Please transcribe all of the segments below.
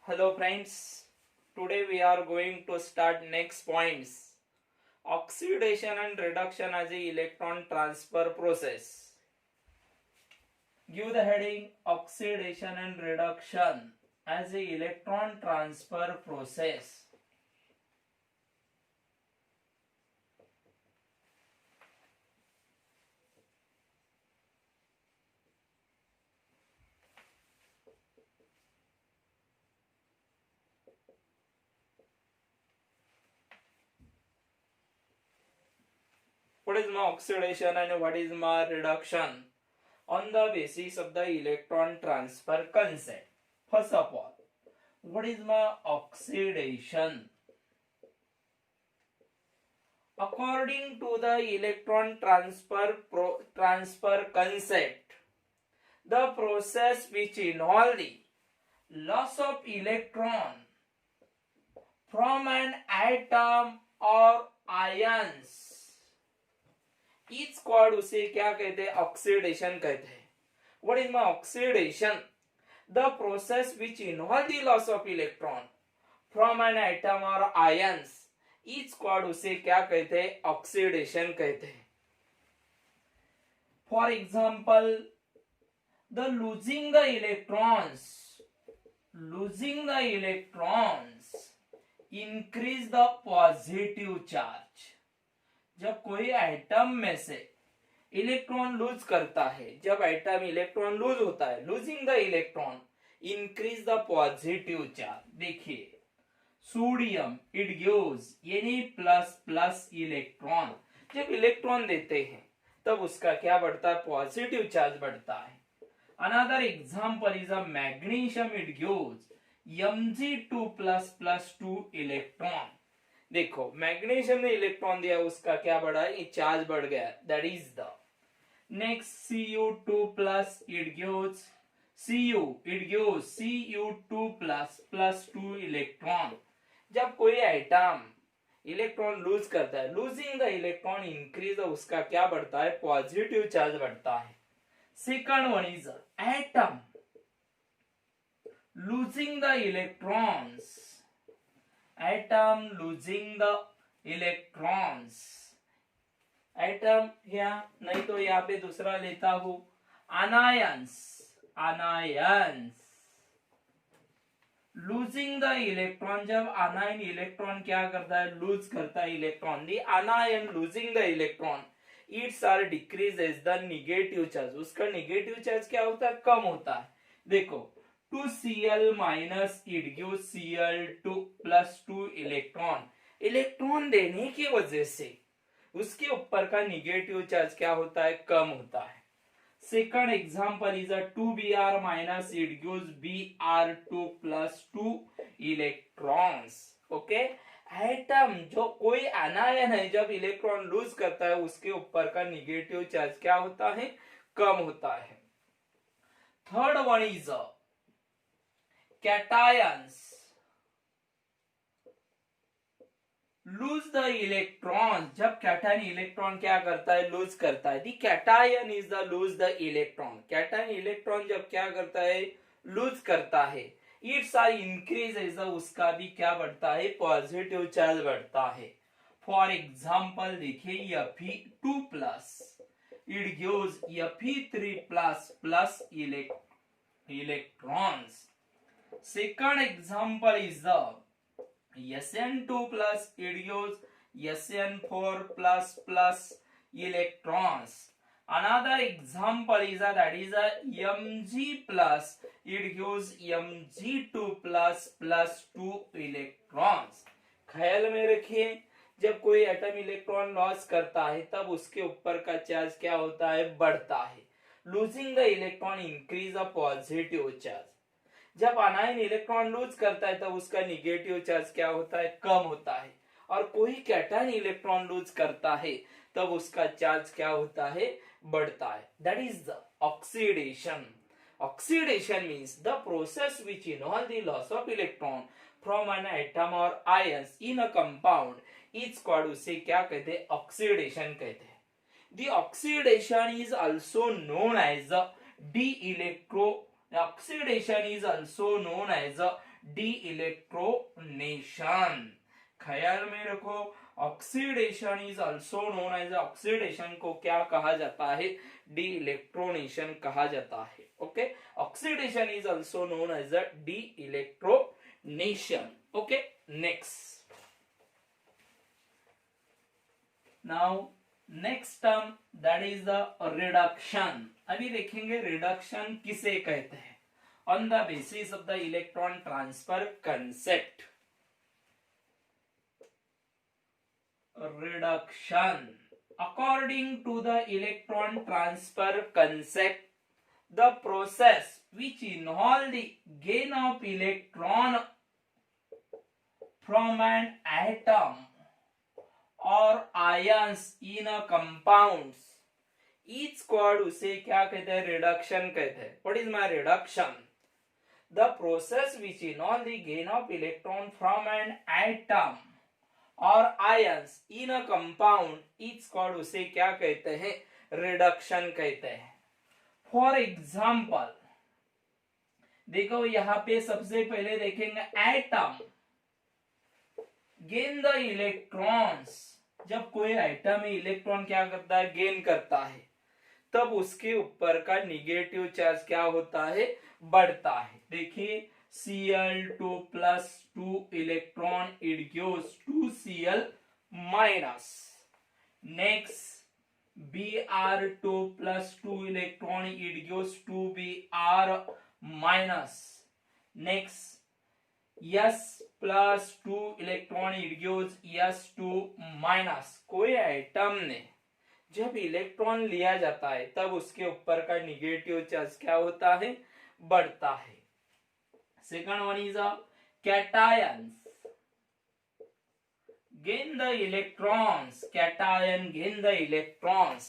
Hello friends, today we are going to start next points. Oxidation and reduction as a electron transfer process. Give the heading oxidation and reduction as a electron transfer process. What is my oxidation and what is my reduction? On the basis of the electron transfer concept. First of all, what is my oxidation? According to the electron transfer concept, the process which involves the loss of electron from an atom or ions, इस क्वाड उसे क्या कहते हैं? Oxidation कहते हैं. What is my oxidation? The process which involves the loss of electron from an atom or ions, इस क्वाड उसे क्या कहते हैं? ऑक्सीडेशन कहते हैं. For example, the losing the electrons increase the positive charge. जब कोई एटम में से इलेक्ट्रॉन लूज करता है, जब एटम इलेक्ट्रॉन लूज होता है, losing the electron increase the positive charge. देखिए सोडियम इट गिव्स यानी प्लस प्लस इलेक्ट्रॉन. जब इलेक्ट्रॉन देते हैं तब उसका क्या बढ़ता है? पॉजिटिव चार्ज बढ़ता है. Another example is a magnesium it gives Mg2++2 electron. देखो मैग्नीशियम ने इलेक्ट्रॉन दिया, उसका क्या बढ़ा? ये चार्ज बढ़ गया. That is the next Cu2+ it gives Cu2++2 electron. जब कोई एटम इलेक्ट्रॉन लूज करता है, लूजिंग द इलेक्ट्रॉन इंक्रीज, उसका क्या बढ़ता है? पॉजिटिव चार्ज बढ़ता है. Second one is atom losing the electrons. Atom losing the electrons. Atom या नहीं तो यहाँ पे दूसरा लेता हूं आनायंस. Losing the electron. जब आनायन इलेक्ट्रॉन क्या करता है? लूज करता है electron. The anion losing the electron, it's are decreases the negative charge. उसका निगेटिव चार्ज क्या होता है? कम होता है. देखो 2Cl- it gives Cl2+2 electron. Electron देने की वजह से उसके ऊपर का निगेटिव चार्ज क्या होता है? कम होता है. Second example is 2Br- it gives Br2+2 electrons. Okay, atom जो कोई अनायन है, जब इलेक्ट्रॉन लूज करता है उसके ऊपर का निगेटिव चार्ज क्या होता है? कम होता है. Third one is cations lose the electron. जब कैटायन इलेक्ट्रॉन क्या करता है? लूज करता है. The cation is the lose the electron. Cation electron जब क्या करता है? लूज करता है. इट्स आर इंक्रीज, उसका भी क्या बढ़ता है? पॉजिटिव चार्ज बढ़ता है. फॉर एग्जाम्पल देखिए Fe2+ it gives Fe3++ electrons. Second example is the Sn2+, it gives Sn4++ electrons. Another example is that is a Mg+, it gives Mg2++2 electrons. ख्याल में रखिए, जब कोई एटम इलेक्ट्रॉन लॉस करता है तब उसके ऊपर का चार्ज क्या होता है? बढ़ता है. Losing the electron increase a positive charge. जब अनायन इलेक्ट्रॉन लूज करता है तब उसका निगेटिव चार्ज क्या होता है? कम होता है. और कोई कैटायन इलेक्ट्रॉन लूज करता है तब उसका चार्ज क्या होता है? बढ़ता है. That is the oxidation. Oxidation means the process which involve the loss of electron from an atom और आयंस इन अ कंपाउंड. इस क्वाड उसे क्या कहते हैं? ऑक्सीडेशन कहते हैं. The oxidation is also known as de electro. Oxidation is also known as de electronation. ख्याल में रखो, oxidation is also known as, oxidation को क्या कहा जाता है, डी इलेक्ट्रोनेशन कहा जाता है। Okay, oxidation is also known as a de electronation. Okay, next, now next term that is the reduction. अभी देखेंगे रिडक्शन किसे कहते हैं। On the basis of the electron transfer concept, reduction. According to the electron transfer concept, the process which involves the gain of electron from an atom or ions in a compounds is called, उसे क्या कहते हैं, reduction कहते हैं। What is my reduction? The process which involves the gain of electron from an atom और ions in a compound it's called, उसे क्या कहते हैं, रिडक्शन कहते हैं। फॉर एग्जाम्पल देखो, यहां पे सबसे पहले देखेंगे एटम गेन द इलेक्ट्रॉन्स। जब कोई एटम में इलेक्ट्रॉन क्या करता है, गेन करता है, तब उसके ऊपर का निगेटिव चार्ज क्या होता है, बढ़ता है। देखिए Cl2 plus 2 electron, it gives 2Cl minus. Next, Br2 plus 2 electron, it gives 2Br minus. Next, S plus 2 electron, it gives S2 minus. कोई एटम ने जब इलेक्ट्रॉन लिया जाता है तब उसके ऊपर का निगेटिव चार्ज क्या होता है, बढ़ता है। Second one is a cations. Gain the electrons. Cation gain the electrons.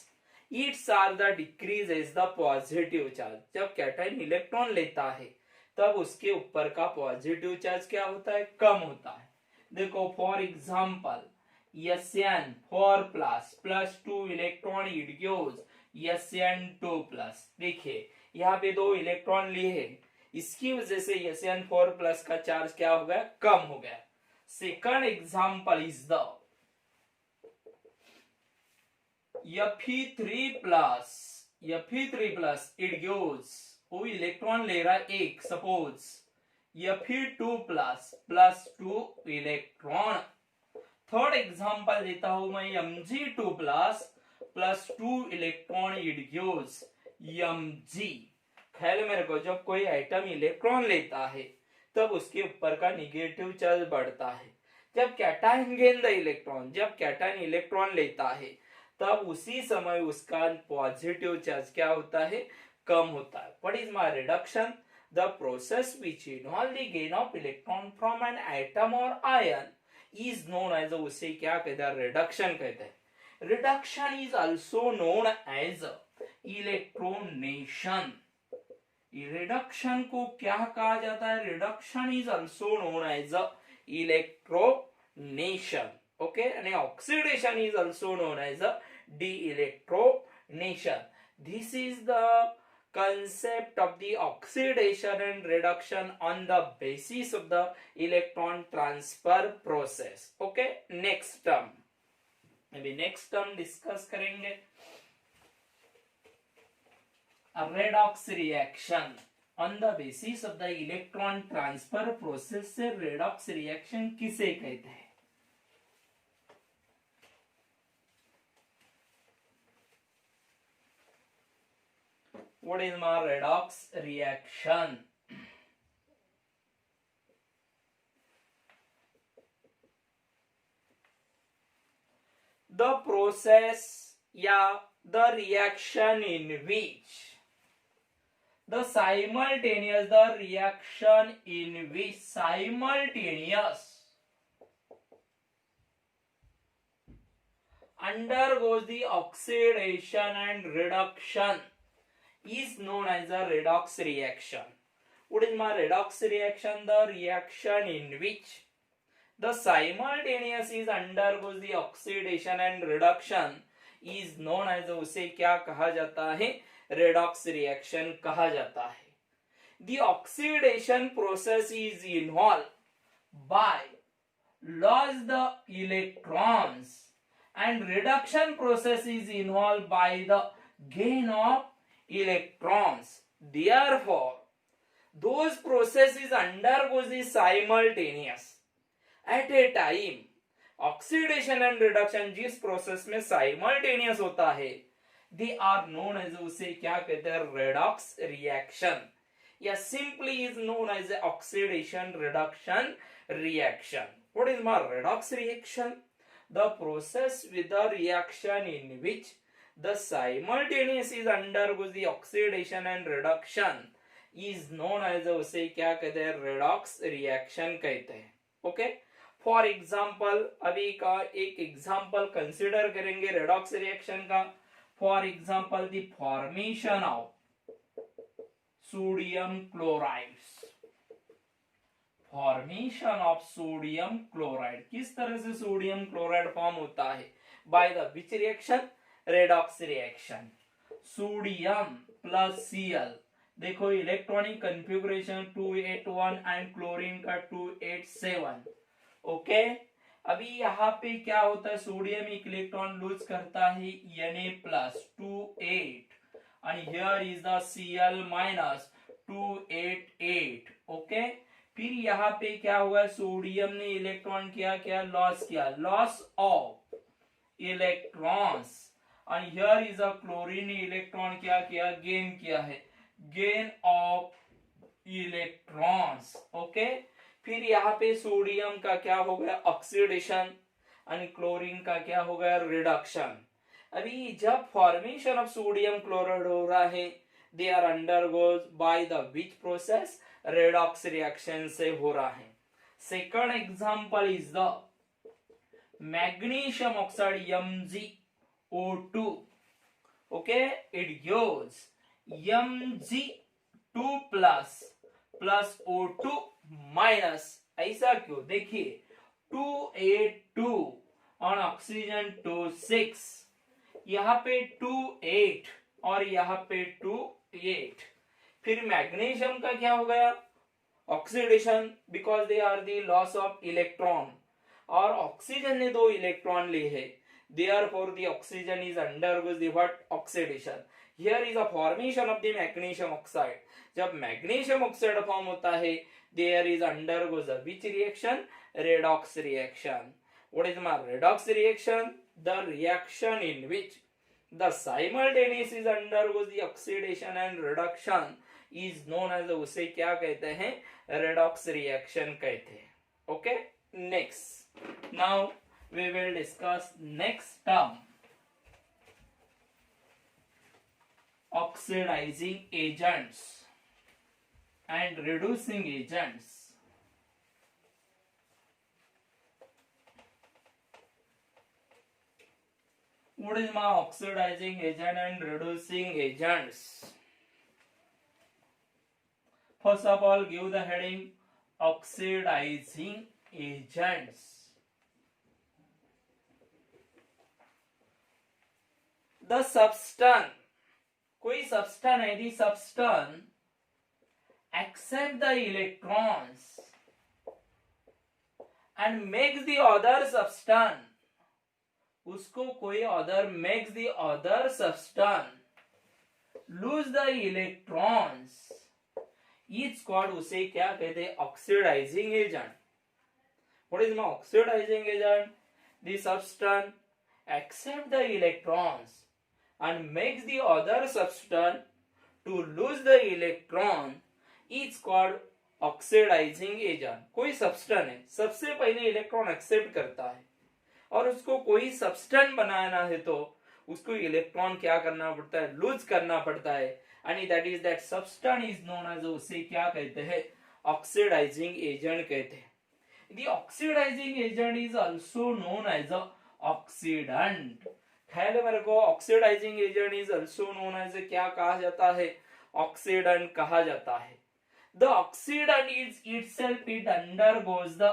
Its are the decreases the positive charge. जब कैटायन इलेक्ट्रॉन लेता है तब उसके ऊपर का पॉजिटिव चार्ज क्या होता है, कम होता है। देखो for example Sn4 plus 2 electron, it gives Sn2 plus. देखिए यहाँ पे 2 इलेक्ट्रॉन लिए हैं, इसकी वजह से Sn4 प्लस का चार्ज क्या हो गया, कम हो गया। Second example is the Fe3 plus it gives, वो इलेक्ट्रॉन ले रहा है एक, suppose Fe2 plus 2 electron. Third example देता हूं मैं Mg2 plus 2 electron, it gives Mg। ख्याल में रखो, जब कोई एटम इलेक्ट्रॉन लेता है तब उसके ऊपर का निगेटिव चार्ज बढ़ता है। जब कैटायन गेन द इलेक्ट्रॉन, जब कैटायन इलेक्ट्रॉन लेता है तब उसी समय उसका पॉजिटिव चार्ज क्या होता है, कम होता है। What is my reduction? The process which involve the gain of electron from an atom और आयन इज नोन एज, उसे क्या कहते हैं, रिडक्शन कहते हैं। Reduction is also known as electronation. Reduction को क्या कहा जाता है, reduction is also known as electronation. Okay, and oxidation is also known as a de-electronation. This is the concept of the oxidation and reduction on the basis of the electron transfer process. Okay, next term, अभी next term discuss करेंगे। A redox reaction on the basis of the electron transfer process से redox reaction किसे कहते हैं? What is my redox reaction? The process या the reaction in which the reaction in which simultaneous undergoes the oxidation and reduction is known as a redox reaction. What is my redox reaction? The reaction in which the simultaneous is undergoes the oxidation and reduction is known as, उसे क्या कहा जाता है, redox reaction कहा जाता है। The oxidation process is involved by loss the electrons and reduction process is involved by the gain of electrons. Therefore, those processes undergoes the simultaneous at a time. Oxidation and reduction जिस process में simultaneous होता है, they are known as, उसे क्या कहते हैं, redox reaction, या simply is known as oxidation reduction reaction. What is my redox reaction? The process with the reaction in which the simultaneous is undergoes the oxidation and reduction is known as, उसे क्या कहते हैं, redox reaction कहते हैं. Okay, for example अभी का एक example consider करेंगे रेडॉक्स रिएक्शन का. For example the formation of sodium chlorides. Formation of sodium chloride, किस तरह से सोडियम क्लोराइड फॉर्म होता है? Bye the which reaction? Redox reaction. Sodium plus Cl, देखो इलेक्ट्रॉनिक कंफिगरेशन 281 एंड क्लोरीन का 287. Okay, अभी यहाँ पे क्या होता है, सोडियम एक इलेक्ट्रॉन लूज करता है Na+28 and here is the Cl -288. Okay, फिर यहाँ पे क्या हुआ, सोडियम ने इलेक्ट्रॉन क्या लॉस किया, loss of electrons, and here is a chlorine ने इलेक्ट्रॉन क्या गेन किया है, गेन ऑफ इलेक्ट्रॉन्स. ओके, फिर यहाँ पे सोडियम का क्या हो गया, ऑक्सीडेशन, और क्लोरीन का क्या हो गया, रिडक्शन. अभी जब फॉर्मेशन ऑफ सोडियम क्लोराइड हो रहा है, they are undergoes by the which process? Redox reaction से हो रहा है. Second example is the magnesium oxide MgO2. Okay, it gives Mg2 plus O2 minus. ऐसा क्यों? देखिए 282 और ऑक्सीजन 26, यहाँ पे 28 और यहाँ पे 28. फिर मैग्नीशियम का क्या हो गया, oxidation, because they are the loss of electron, और ऑक्सीजन ने 2 इलेक्ट्रॉन लिए है, therefore the oxygen is undergoes the what? Oxidation. Here is a formation of the magnesium oxide. जब मैग्नीशियम ऑक्साइड फॉर्म होता है, there is undergoes a which reaction? Redox reaction. What is my redox reaction? The reaction in which the simultaneous is undergoes the oxidation and reduction is known as, उसे क्या कहते हैं, redox reaction कहते हैं. Okay, next, now we will discuss next term, oxidizing agents and reducing agents. What is my oxidizing agent and reducing agents? First of all, give the heading oxidizing agents. The substance, कोई substance है, the substance accept the electrons and makes the other substance, उसको कोई other makes the other substance lose the electrons, is called, उसे क्या कहते हैं, oxidizing agent. What is my oxidizing agent? The substance accept the electrons and makes the other substance to lose the electron is called oxidizing agent. कोई substance है, सबसे पहले electron accept करता है और उसको कोई सब्सटेंस बनाना है तो उसको इलेक्ट्रॉन क्या करना पड़ता है, लूज करना पड़ता है, and that is that substance is known as, उसे क्या कहते हैं, ऑक्सीडाइजिंग एजेंट कहते हैं. The oxidizing agent is also known as a oxidant. ख्याल है मेरे को, oxidising agent is also known as, क्या कहा जाता है, ऑक्सीडेंट कहा जाता है. The oxidant is itself, it undergoes the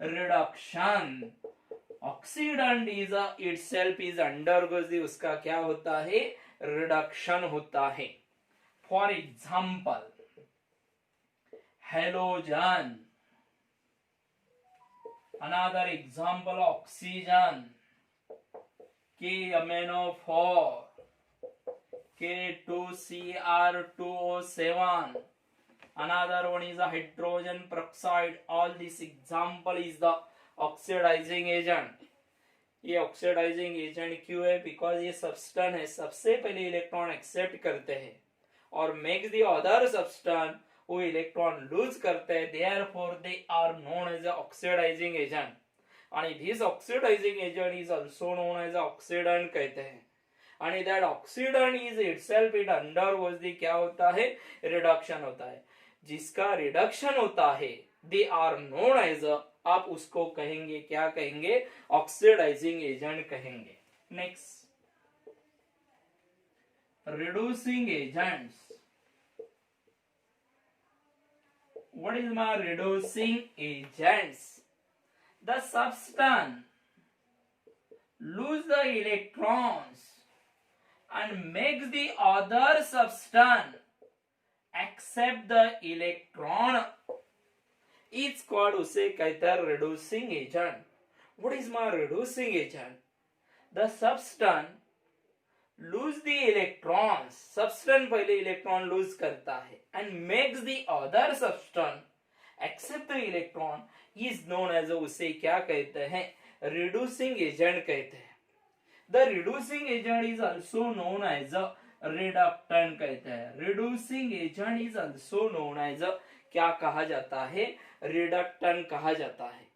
reduction. Oxidant is itself is undergoes, उसका क्या होता है, रिडक्शन होता है. For example halogen. Another example, oxygen, K-amino4, K2Cr2O7. Another one is a hydrogen peroxide. All this example is the oxidizing agent. ये oxidising agent क्यों है? Because ये सब्सटेंस है, सबसे पहले इलेक्ट्रॉन एक्सेप्ट करते हैं और मेक्स द अदर सब्सटेंस वो इलेक्ट्रॉन लूज करते हैं, therefore they are known as oxidizing agent. आणि this oxidizing agent is also known as oxidant कहते हैं. आणि that oxidant is itself it undergoes the क्या होता है? रिडक्शन होता है. जिसका रिडक्शन होता है दे आर नोन एज, आप उसको कहेंगे क्या कहेंगे? ऑक्सीडाइजिंग एजेंट कहेंगे. Next, reducing agents. What is my reducing agents? The substance lose the electrons and makes the other substance accept the electron. It's called, उसे कहते हैं reducing agent. What is my reducing agent? The substance lose the electrons. Substance पहले electron lose करता है and makes the other substance accept the electron is known as, उसे क्या कहते हैं? reducing agent कहते हैं. The reducing agent is also known as a reductant कहते हैं. reducing agent is also known as a, क्या कहा जाता है? reductant कहा जाता है.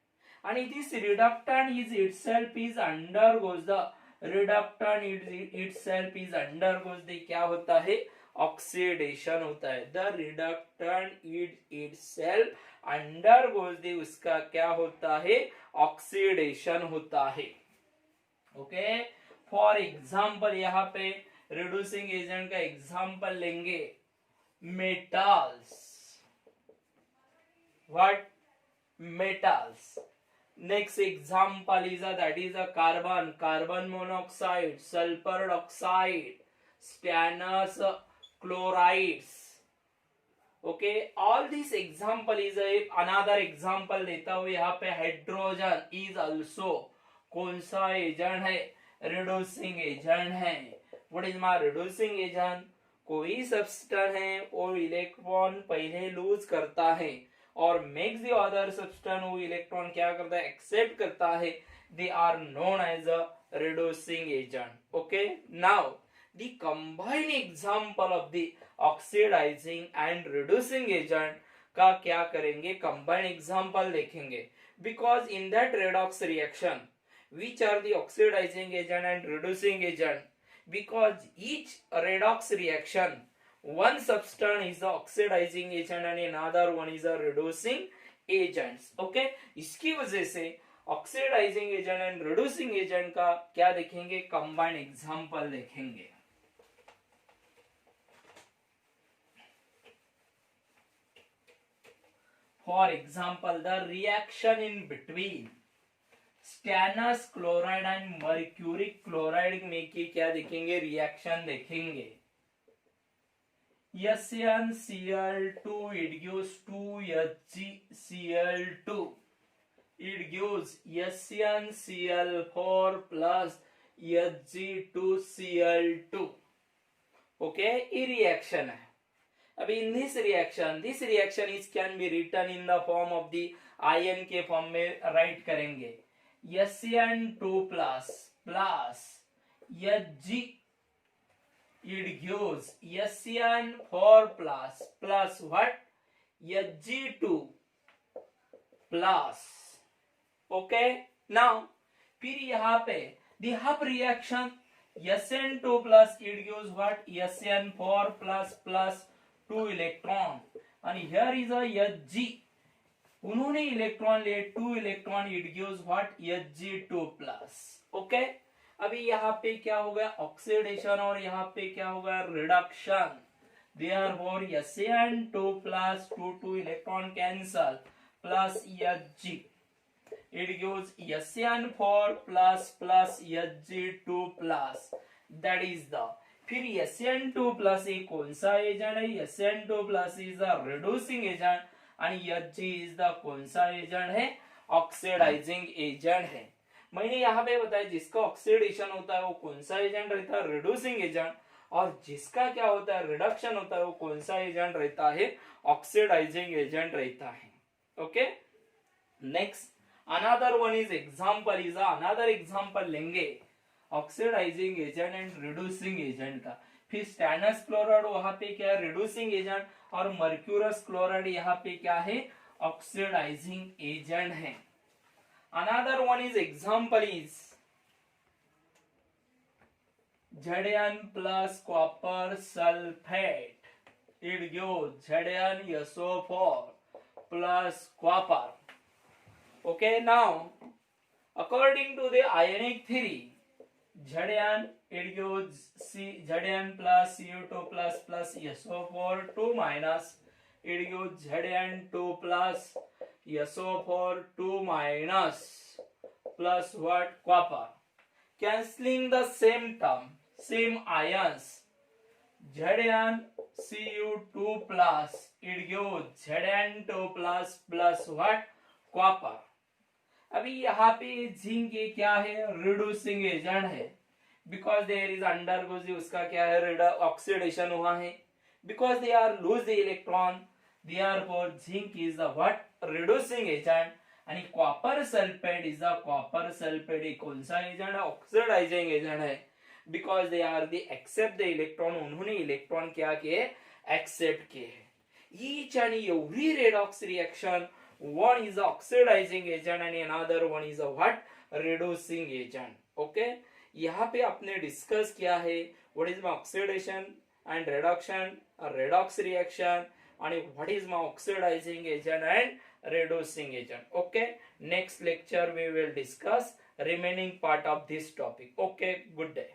and this reductant is itself is undergoes the reductant itself is undergoes the क्या होता है? ऑक्सीडेशन होता है. The reductant itself undergoes the, उसका क्या होता है? ऑक्सीडेशन होता है. ओके, फॉर एग्जाम्पल यहाँ पे रिड्यूसिंग एजेंट का एग्जाम्पल लेंगे metals. What? Metals. Next example is that is a carbon, carbon monoxide, sulfur dioxide, stannous chlorides. Okay, all these example is a another example देता हूँ यहाँ पे. हाइड्रोजन is also कौन सा एजेंट है? Reducing agent है. What is my reducing agent? कोई substance है वो इलेक्ट्रॉन पहले लूज करता है और मेक्स द अदर सब्सटेंस वो इलेक्ट्रॉन क्या करता है? एक्सेप्ट करता है. They are known as a reducing agent. Okay, now the combined example of the oxidising and reducing agent का क्या करेंगे? कंबाइंड एग्जांपल देखेंगे. Because in that redox reaction which are the oxidizing agent and reducing agent, because each redox reaction one substance is the oxidizing agent and another one is a reducing agents. okay, इसकी वजह से oxidising agent and reducing agent का क्या देखेंगे? Combined example देखेंगे. For example the reaction in between stannous chloride and mercuric chloride में की क्या देखेंगे? रिएक्शन देखेंगे. SnCl2 it gives 2HgCl2. It gives SnCl4 plus Hg2Cl2. Okay, ये रिएक्शन है. अभी in this reaction is can be written in the form of the ion के form में राइट करेंगे. SN2 plus Hg, it gives SN4 plus what? Hg2 plus. okay, now फिर यहाँ पे the Hub reaction SN2 plus it gives what? SN4 plus 2 electron and here is a Hg. उन्होंने electron लिए 2 electron. It gives what? Hg2 plus. Okay, अभी यहाँ पे क्या होगा? ऑक्सीडेशन और यहाँ पे क्या होगा? Reduction. Therefore SN2 plus 2 electron cancel plus Hg. It gives SN4 plus Hg2 plus. That is the. फिर SN2 प्लस ये कौन सा एजेंट है? SN2 plus is a reducing agent आणि Hg इज द कौन सा एजेंट है, ऑक्सीडाइजिंग एजेंट है। मैंने यहाँ पे बताया जिसका ऑक्सीडेशन होता है वो कौन सा एजेंट रहता है, रिड्यूसिंग एजेंट, और जिसका क्या होता है, रिडक्शन होता है, वो कौन सा एजेंट रहता है, ऑक्सीडाइजिंग एजेंट रहता है। Okay, next another one is example, is another example लेंगे oxidizing agent and reducing agent का। फिर स्टैनस क्लोराइड वहां पे क्या है, रिड्यूसिंग एजेंट, और मर्क्यूरस क्लोराइड यहाँ पे क्या है, ऑक्सीडाइजिंग एजेंट है। Another one is example is Zn plus copper sulfate, it gives ZnSO4 plus copper. Okay, now according to the ionic theory, Zn it gives Zn plus Cu2 plus SO4 2 minus, it gives Zn2 plus SO4 2 minus plus what, copper. Cancelling the same term, same ions, ZnCu2 plus it gives Zn2 plus what, copper. अभी यहाँ पे zinc ये क्या है, reducing agent है, because there is undergoes उसका क्या है, ऑक्सीडेशन हुआ है, because they are lose the electron, therefore zinc is the what, reducing agent, आणि copper sulphate is the copper sulphate कौन सा एजेंट है, ऑक्सीडाइजिंग एजेंट है, because they are the accept the electron, उन्होंने इलेक्ट्रॉन क्या किए, एक्सेप्ट किए है। Each and every redox reaction, one is oxidizing agent and another one is a what, reducing agent. Okay, यहाँ पे आपने डिस्कस किया है what is my oxidation and reduction, a redox reaction, and what is my oxidizing agent and reducing agent. Okay, next lecture we will discuss remaining part of this topic. Okay, good day.